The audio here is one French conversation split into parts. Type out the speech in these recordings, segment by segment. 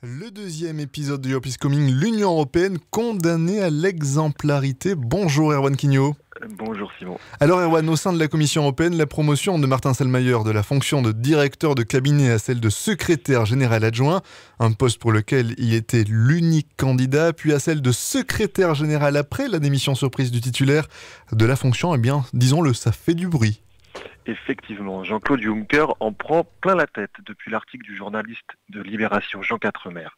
Le deuxième épisode de Europe is Coming, l'Union Européenne condamnée à l'exemplarité. Bonjour Erwan Quignot. Bonjour Simon. Alors Erwan, au sein de la Commission Européenne, la promotion de Martin Selmayr de la fonction de directeur de cabinet à celle de secrétaire général adjoint, un poste pour lequel il était l'unique candidat, puis à celle de secrétaire général après la démission surprise du titulaire de la fonction, eh bien, disons-le, ça fait du bruit. Effectivement, Jean-Claude Juncker en prend plein la tête depuis l'article du journaliste de Libération Jean Quatremer.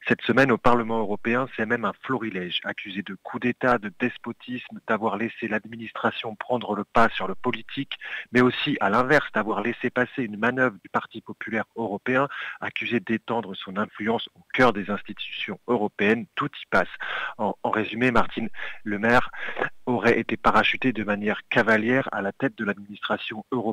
Cette semaine au Parlement européen, c'est même un florilège, accusé de coup d'État, de despotisme, d'avoir laissé l'administration prendre le pas sur le politique, mais aussi à l'inverse d'avoir laissé passer une manœuvre du Parti populaire européen, accusé d'étendre son influence au cœur des institutions européennes. Tout y passe. En résumé, Martin Selmayr aurait été parachuté de manière cavalière à la tête de l'administration européenne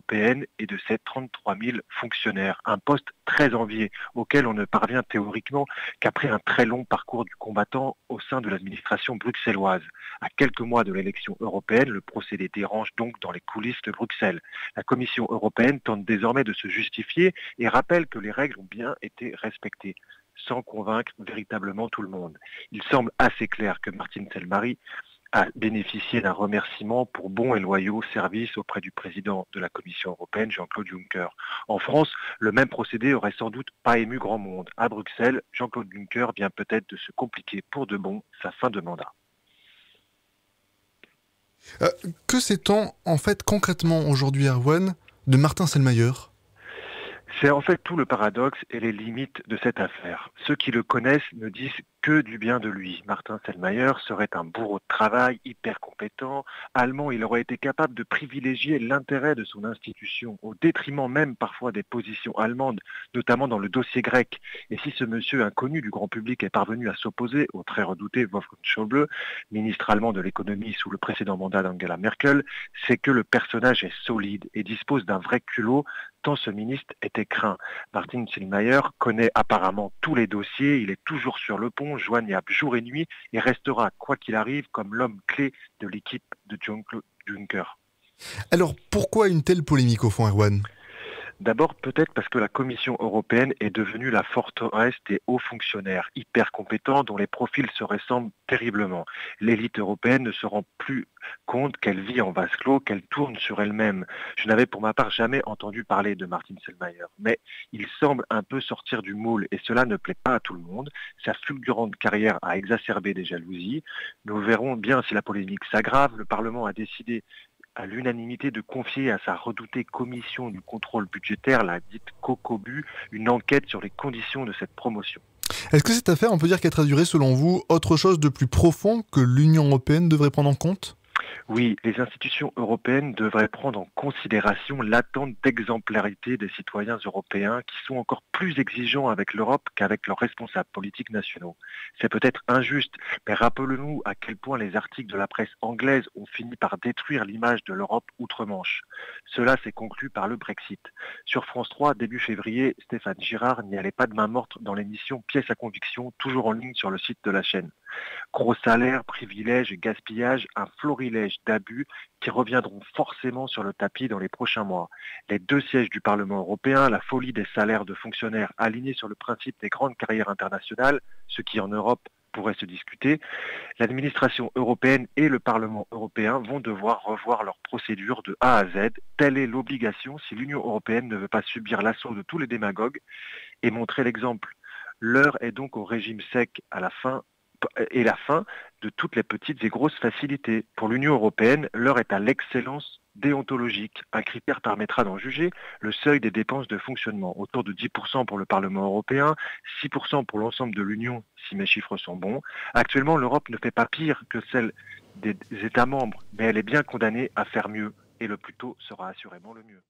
et de ses 33 000 fonctionnaires. Un poste très envié, auquel on ne parvient théoriquement qu'après un très long parcours du combattant au sein de l'administration bruxelloise. À quelques mois de l'élection européenne, le procédé dérange donc dans les coulisses de Bruxelles. La Commission européenne tente désormais de se justifier et rappelle que les règles ont bien été respectées, sans convaincre véritablement tout le monde. Il semble assez clair que Martin Selmayr a bénéficié d'un remerciement pour bons et loyaux services auprès du président de la Commission européenne, Jean-Claude Juncker. En France, le même procédé aurait sans doute pas ému grand monde. À Bruxelles, Jean-Claude Juncker vient peut-être de se compliquer pour de bon sa fin de mandat. Que sait-on en fait concrètement aujourd'hui, Erwan, de Martin Selmayr ? C'est en fait tout le paradoxe et les limites de cette affaire. Ceux qui le connaissent ne disent que du bien de lui. Martin Selmayr serait un bourreau de travail, hyper compétent. Allemand, il aurait été capable de privilégier l'intérêt de son institution, au détriment même parfois des positions allemandes, notamment dans le dossier grec. Et si ce monsieur inconnu du grand public est parvenu à s'opposer au très redouté Wolfgang Schäuble, ministre allemand de l'économie sous le précédent mandat d'Angela Merkel, c'est que le personnage est solide et dispose d'un vrai culot, tant ce ministre était craint. Martin Selmayr connaît apparemment tous les dossiers, il est toujours sur le pont, joignable jour et nuit, et restera, quoi qu'il arrive, comme l'homme clé de l'équipe de Jean-Claude Juncker. Alors pourquoi une telle polémique au fond, Erwan ? D'abord, peut-être parce que la Commission européenne est devenue la forteresse des hauts fonctionnaires, hyper compétents, dont les profils se ressemblent terriblement. L'élite européenne ne se rend plus compte qu'elle vit en vase clos, qu'elle tourne sur elle-même. Je n'avais pour ma part jamais entendu parler de Martin Selmayr, mais il semble un peu sortir du moule, et cela ne plaît pas à tout le monde. Sa fulgurante carrière a exacerbé des jalousies. Nous verrons bien si la polémique s'aggrave. Le Parlement a décidé à l'unanimité de confier à sa redoutée commission du contrôle budgétaire, la dite COCOBU, une enquête sur les conditions de cette promotion. Est-ce que cette affaire, on peut dire qu'elle traduirait selon vous autre chose de plus profond que l'Union Européenne devrait prendre en compte ? Oui, les institutions européennes devraient prendre en considération l'attente d'exemplarité des citoyens européens qui sont encore plus exigeants avec l'Europe qu'avec leurs responsables politiques nationaux. C'est peut-être injuste, mais rappelons-nous à quel point les articles de la presse anglaise ont fini par détruire l'image de l'Europe outre-Manche. Cela s'est conclu par le Brexit. Sur France 3, début février, Stéphane Girard n'y allait pas de main morte dans l'émission Pièce à conviction, toujours en ligne sur le site de la chaîne. Gros salaires, privilèges et gaspillage, un florilège d'abus qui reviendront forcément sur le tapis dans les prochains mois. Les 2 sièges du Parlement européen, la folie des salaires de fonctionnaires alignés sur le principe des grandes carrières internationales, ce qui en Europe pourrait se discuter, l'administration européenne et le Parlement européen vont devoir revoir leurs procédures de A à Z. Telle est l'obligation si l'Union européenne ne veut pas subir l'assaut de tous les démagogues et montrer l'exemple. L'heure est donc au régime sec à la fin de toutes les petites et grosses facilités. Pour l'Union européenne, l'heure est à l'excellence déontologique. Un critère permettra d'en juger le seuil des dépenses de fonctionnement, autour de 10% pour le Parlement européen, 6% pour l'ensemble de l'Union, si mes chiffres sont bons. Actuellement, l'Europe ne fait pas pire que celle des États membres, mais elle est bien condamnée à faire mieux, et le plus tôt sera assurément le mieux.